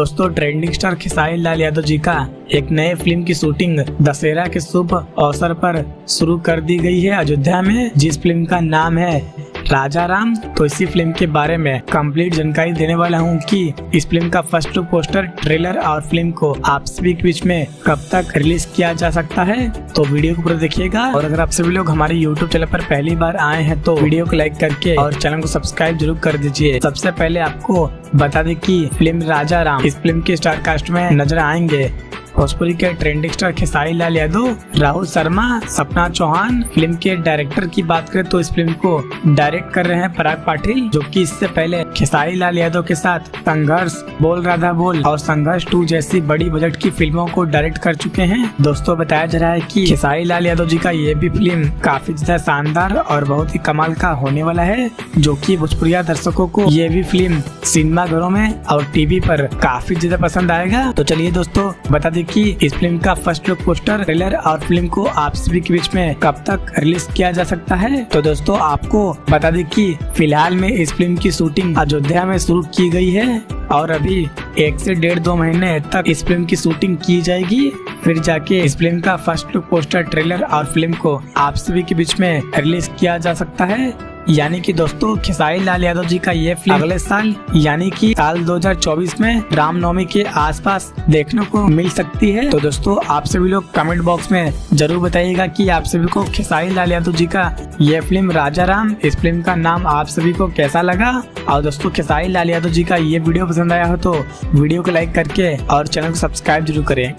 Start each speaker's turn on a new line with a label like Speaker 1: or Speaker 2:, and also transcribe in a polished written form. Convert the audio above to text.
Speaker 1: दोस्तों trending star Khesari Lal Yadav ji का एक नए फिल्म की शूटिंग दशहरा के शुभ अवसर पर शुरू कर दी गई है अयोध्या में, जिस फिल्म का नाम है राजा राम। तो इसी फिल्म के बारे में कंप्लीट जानकारी देने वाला हूँ कि इस फिल्म का फर्स्ट लुक पोस्टर, ट्रेलर और फिल्म को आप सभी के बीच में कब तक रिलीज किया जा सकता है। तो वीडियो को पूरा देखिएगा और अगर आप सभी लोग हमारे यूट्यूब चैनल पर पहली बार आए हैं तो वीडियो को लाइक करके और चैनल को सब्सक्राइब जरूर कर दीजिए। सबसे पहले आपको बता दें कि फिल्म राजा राम, इस फिल्म के स्टार कास्ट में नजर आएंगे भोजपुरी के ट्रेंडिंग स्टार खेसारी लाल यादव, राहुल शर्मा, सपना चौहान। फिल्म के डायरेक्टर की बात करें तो इस फिल्म को डायरेक्ट कर रहे हैं पराग पाटिल, जो कि इससे पहले खेसारी लाल यादव के साथ संघर्ष, बोल राधा बोल और संघर्ष 2 जैसी बड़ी बजट की फिल्मों को डायरेक्ट कर चुके हैं। दोस्तों बताया जा रहा है कि खेसारी लाल यादव जी का ये भी फिल्म काफी ज्यादा शानदार और बहुत ही कमाल का होने वाला है, जो कि भोजपुरिया दर्शकों को ये भी फिल्म सिनेमा घरों में और टीवी पर काफी ज्यादा पसंद आएगा। तो चलिए दोस्तों बता दें कि इस फिल्म का फर्स्ट लुक पोस्टर, ट्रेलर और फिल्म को आप सभी के बीच में कब तक रिलीज किया जा सकता है। तो दोस्तों आपको बता दें कि फिलहाल में इस फिल्म की शूटिंग अयोध्या में शुरू की गई है और अभी 1 से 1.5-2 महीने तक इस फिल्म की शूटिंग की जाएगी। फिर जाके इस फिल्म का फर्स्ट लुक पोस्टर, ट्रेलर और फिल्म को आप सभी के बीच में रिलीज किया जा सकता है। यानी कि दोस्तों खेसारी लाल यादव जी का ये फिल्म अगले साल यानी कि साल 2024 में रामनवमी के आसपास देखने को मिल सकती है। तो दोस्तों आप सभी लोग कमेंट बॉक्स में जरूर बताइएगा कि आप सभी को खेसारी लाल यादव जी का ये फिल्म राजा राम, इस फिल्म का नाम आप सभी को कैसा लगा। और दोस्तों खेसारी लाल यादव जी का ये वीडियो पसंद आया हो तो वीडियो को लाइक करके और चैनल को सब्सक्राइब जरूर करें।